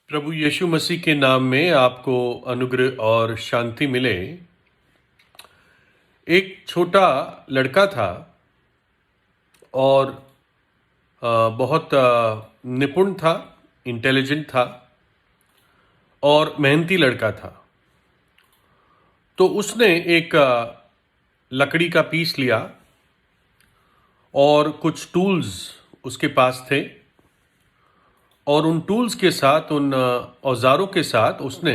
प्रभु यीशु मसीह के नाम में आपको अनुग्रह और शांति मिले। एक छोटा लड़का था और बहुत निपुण था, इंटेलिजेंट था और मेहनती लड़का था। तो उसने एक लकड़ी का पीस लिया और कुछ टूल्स उसके पास थे और उन टूल्स के साथ, उन औजारों के साथ उसने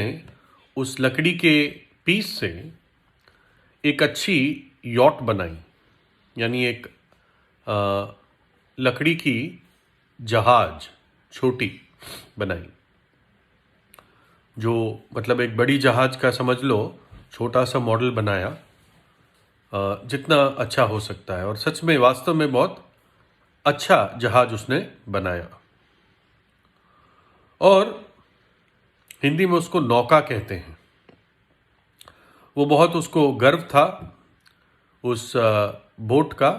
उस लकड़ी के पीस से एक अच्छी यॉट बनाई, यानी एक लकड़ी की जहाज छोटी बनाई, जो मतलब एक बड़ी जहाज का समझ लो छोटा सा मॉडल बनाया, जितना अच्छा हो सकता है। और सच में वास्तव में बहुत अच्छा जहाज उसने बनाया और हिंदी में उसको नौका कहते हैं। वो बहुत उसको गर्व था उस बोट का,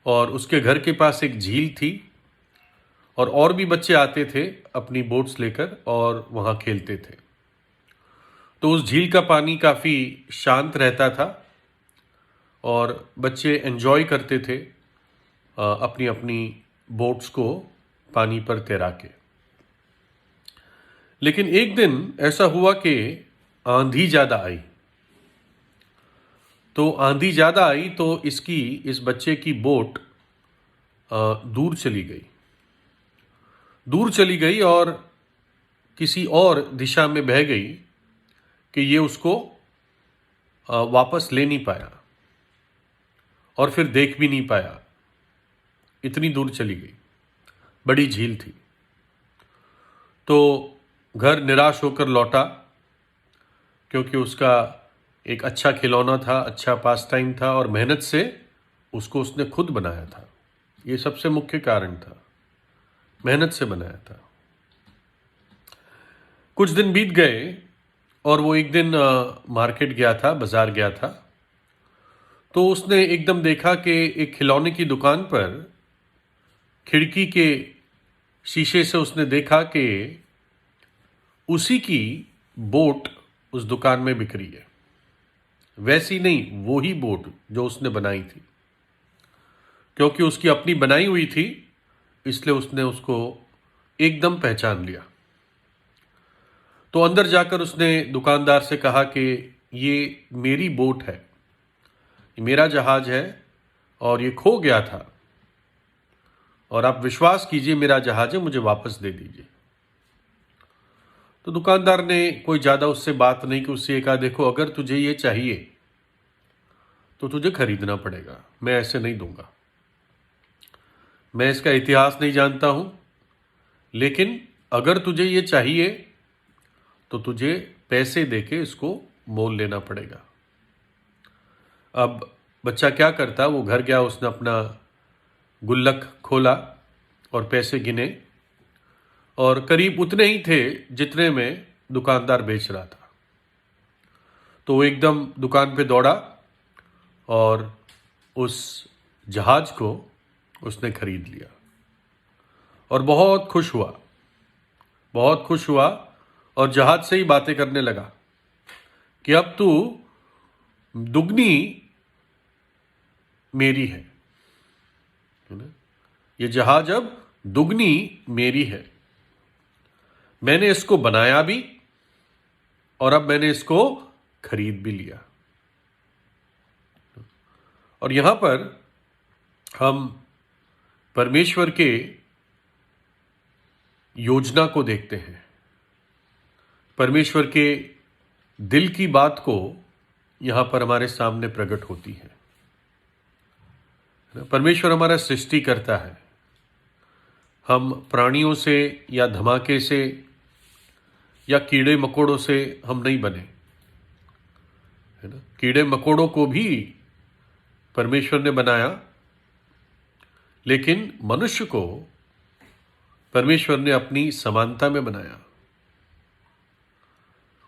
और उसके घर के पास एक झील थी और भी बच्चे आते थे अपनी बोट्स लेकर और वहाँ खेलते थे। तो उस झील का पानी काफ़ी शांत रहता था और बच्चे एंजॉय करते थे अपनी अपनी बोट्स को पानी पर तैरा के। लेकिन एक दिन ऐसा हुआ कि आंधी ज़्यादा आई। तो आंधी ज़्यादा आई तो इस बच्चे की बोट दूर चली गई और किसी और दिशा में बह गई कि ये उसको वापस ले नहीं पाया और फिर देख भी नहीं पाया, इतनी दूर चली गई, बड़ी झील थी। तो घर निराश होकर लौटा, क्योंकि उसका एक अच्छा खिलौना था, अच्छा पास टाइम था और मेहनत से उसको उसने खुद बनाया था। ये सबसे मुख्य कारण था, मेहनत से बनाया था। कुछ दिन बीत गए और वो एक दिन मार्केट गया था, बाजार गया था। तो उसने एकदम देखा कि एक खिलौने की दुकान पर खिड़की के शीशे से उसने देखा कि उसी की बोट उस दुकान में बिक रही है। वैसी नहीं, वो ही बोट जो उसने बनाई थी। क्योंकि उसकी अपनी बनाई हुई थी, इसलिए उसने उसको एकदम पहचान लिया। तो अंदर जाकर उसने दुकानदार से कहा कि ये मेरी बोट है, ये मेरा जहाज है और ये खो गया था, और आप विश्वास कीजिए मेरा जहाज है, मुझे वापस दे दीजिए। तो दुकानदार ने कोई ज़्यादा उससे बात नहीं की, उससे कहा देखो, अगर तुझे ये चाहिए तो तुझे खरीदना पड़ेगा, मैं ऐसे नहीं दूंगा। मैं इसका इतिहास नहीं जानता हूं, लेकिन अगर तुझे ये चाहिए तो तुझे पैसे देके इसको मोल लेना पड़ेगा। अब बच्चा क्या करता, वो घर गया, उसने अपना गुल्लक खोला और पैसे गिने और करीब उतने ही थे जितने में दुकानदार बेच रहा था। तो वो एकदम दुकान पे दौड़ा और उस जहाज को उसने खरीद लिया और बहुत खुश हुआ, बहुत खुश हुआ। और जहाज से ही बातें करने लगा कि अब तू दुगनी मेरी है ना? ये जहाज अब दुगनी मेरी है। मैंने इसको बनाया भी और अब मैंने इसको खरीद भी लिया। और यहां पर हम परमेश्वर के योजना को देखते हैं, परमेश्वर के दिल की बात को यहां पर हमारे सामने प्रकट होती है। परमेश्वर हमारा सृष्टि करता है। हम प्राणियों से या धमाके से या कीड़े मकोड़ों से हम नहीं बने, है ना। कीड़े मकोड़ों को भी परमेश्वर ने बनाया, लेकिन मनुष्य को परमेश्वर ने अपनी समानता में बनाया।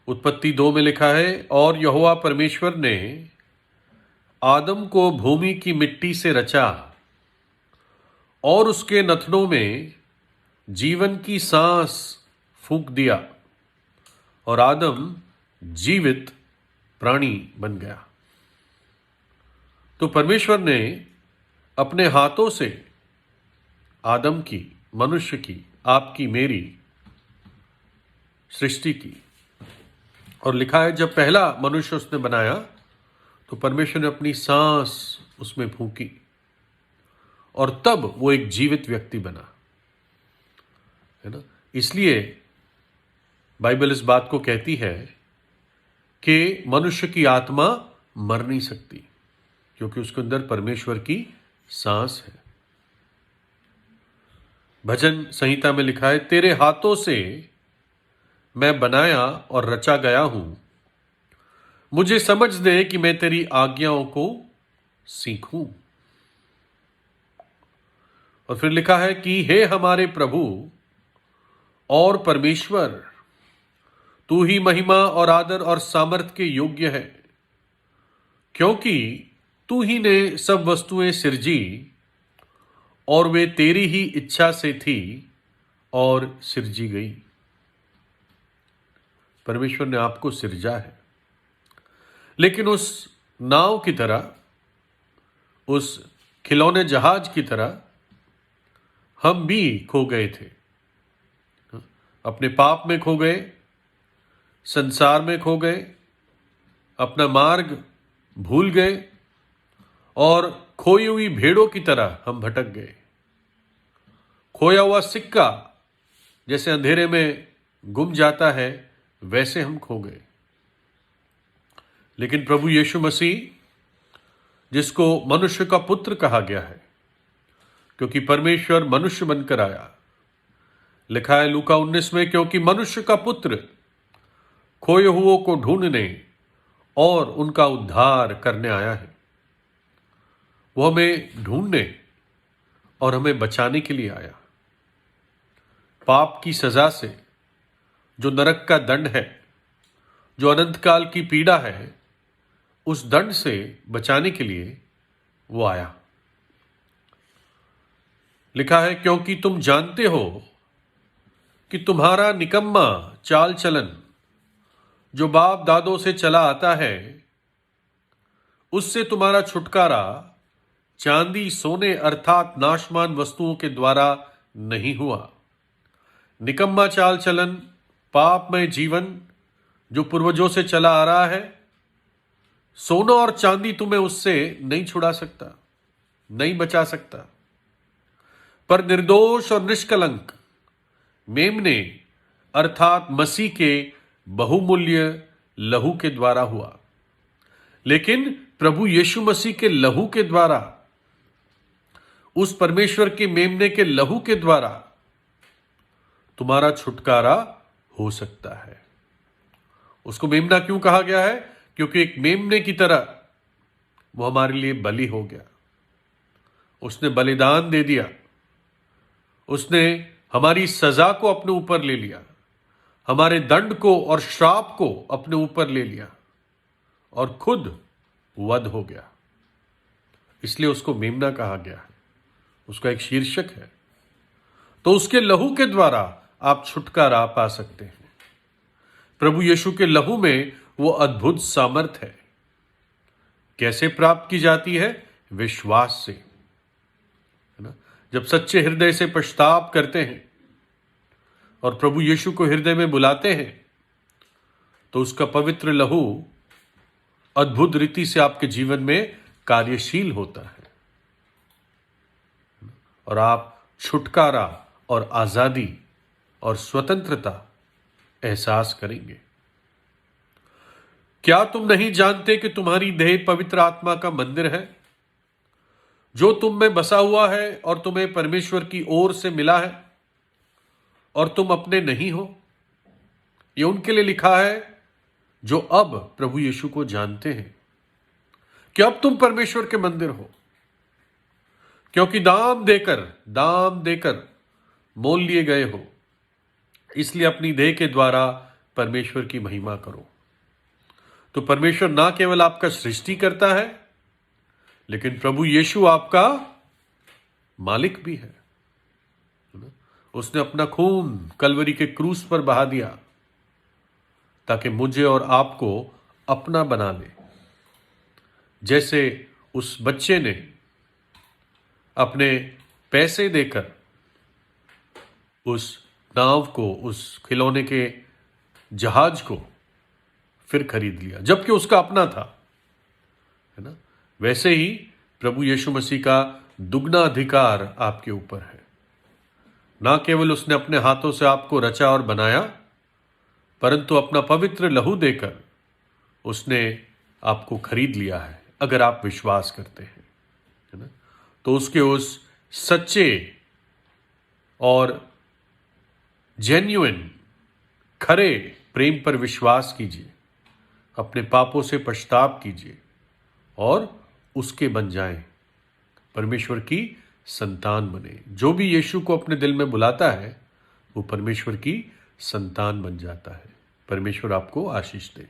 उत्पत्ति 2 में लिखा है, और यहोवा परमेश्वर ने आदम को भूमि की मिट्टी से रचा और उसके नथनों में जीवन की सांस फूंक दिया और आदम जीवित प्राणी बन गया। तो परमेश्वर ने अपने हाथों से आदम की, मनुष्य की, आपकी, मेरी सृष्टि की। और लिखा है जब पहला मनुष्य उसने बनाया तो परमेश्वर ने अपनी सांस उसमें फूंकी और तब वो एक जीवित व्यक्ति बना, है ना। इसलिए बाइबल इस बात को कहती है कि मनुष्य की आत्मा मर नहीं सकती क्योंकि उसके अंदर परमेश्वर की सांस है। भजन संहिता में लिखा है, तेरे हाथों से मैं बनाया और रचा गया हूं, मुझे समझ दे कि मैं तेरी आज्ञाओं को सीखूं। और फिर लिखा है कि हे हमारे प्रभु और परमेश्वर, तू ही महिमा और आदर और सामर्थ के योग्य है, क्योंकि तू ही ने सब वस्तुएं सिरजी और वे तेरी ही इच्छा से थी और सिरजी गई। परमेश्वर ने आपको सिरजा है, लेकिन उस नाव की तरह, उस खिलौने जहाज की तरह हम भी खो गए थे। अपने पाप में खो गए, संसार में खो गए, अपना मार्ग भूल गए और खोई हुई भेड़ों की तरह हम भटक गए। खोया हुआ सिक्का जैसे अंधेरे में गुम जाता है, वैसे हम खो गए। लेकिन प्रभु यीशु मसीह, जिसको मनुष्य का पुत्र कहा गया है क्योंकि परमेश्वर मनुष्य बनकर आया, लिखा है लूका 19 में, क्योंकि मनुष्य का पुत्र खोए हुओं को ढूंढने और उनका उद्धार करने आया है। वो हमें ढूंढने और हमें बचाने के लिए आया। पाप की सजा से, जो नरक का दंड है, जो अनंत काल की पीड़ा है, उस दंड से बचाने के लिए वो आया। लिखा है क्योंकि तुम जानते हो कि तुम्हारा निकम्मा चाल चलन जो बाप दादों से चला आता है, उससे तुम्हारा छुटकारा चांदी सोने अर्थात नाशमान वस्तुओं के द्वारा नहीं हुआ। निकम्मा चाल चलन, पापमय जीवन जो पूर्वजों से चला आ रहा है, सोना और चांदी तुम्हें उससे नहीं छुड़ा सकता, नहीं बचा सकता। पर निर्दोष और निष्कलंक मेमने अर्थात मसीह के बहुमूल्य लहू के द्वारा हुआ। लेकिन प्रभु यीशु मसीह के लहू के द्वारा, उस परमेश्वर के मेमने के लहू के द्वारा तुम्हारा छुटकारा हो सकता है। उसको मेमना क्यों कहा गया है? क्योंकि एक मेमने की तरह वो हमारे लिए बलि हो गया। उसने बलिदान दे दिया, उसने हमारी सजा को अपने ऊपर ले लिया, हमारे दंड को और श्राप को अपने ऊपर ले लिया और खुद वध हो गया। इसलिए उसको मेमना कहा गया है, उसका एक शीर्षक है। तो उसके लहू के द्वारा आप छुटकारा पा सकते हैं। प्रभु यीशु के लहू में वो अद्भुत सामर्थ है। कैसे प्राप्त की जाती है? विश्वास से, है ना। जब सच्चे हृदय से पश्चाताप करते हैं और प्रभु यीशु को हृदय में बुलाते हैं, तो उसका पवित्र लहू अद्भुत रीति से आपके जीवन में कार्यशील होता है और आप छुटकारा और आजादी और स्वतंत्रता एहसास करेंगे। क्या तुम नहीं जानते कि तुम्हारी देह पवित्र आत्मा का मंदिर है, जो तुम में बसा हुआ है और तुम्हें परमेश्वर की ओर से मिला है और तुम अपने नहीं हो? ये उनके लिए लिखा है जो अब प्रभु यीशु को जानते हैं कि अब तुम परमेश्वर के मंदिर हो, क्योंकि दाम देकर मोल लिए गए हो। इसलिए अपनी देह के द्वारा परमेश्वर की महिमा करो। तो परमेश्वर ना केवल आपका सृष्टि करता है, लेकिन प्रभु यीशु आपका मालिक भी है। उसने अपना खून कलवरी के क्रूस पर बहा दिया ताकि मुझे और आपको अपना बना ले। जैसे उस बच्चे ने अपने पैसे देकर उस नाव को, उस खिलौने के जहाज को फिर खरीद लिया जबकि उसका अपना था, है ना। वैसे ही प्रभु यीशु मसीह का दुगना अधिकार आपके ऊपर है। ना केवल उसने अपने हाथों से आपको रचा और बनाया, परंतु अपना पवित्र लहू देकर उसने आपको खरीद लिया है, अगर आप विश्वास करते हैं, है ना। तो उसके उस सच्चे और जेन्युइन खरे प्रेम पर विश्वास कीजिए, अपने पापों से पछताव कीजिए और उसके बन जाएं, परमेश्वर की संतान बने। जो भी यीशु को अपने दिल में बुलाता है वो परमेश्वर की संतान बन जाता है। परमेश्वर आपको आशीष दे।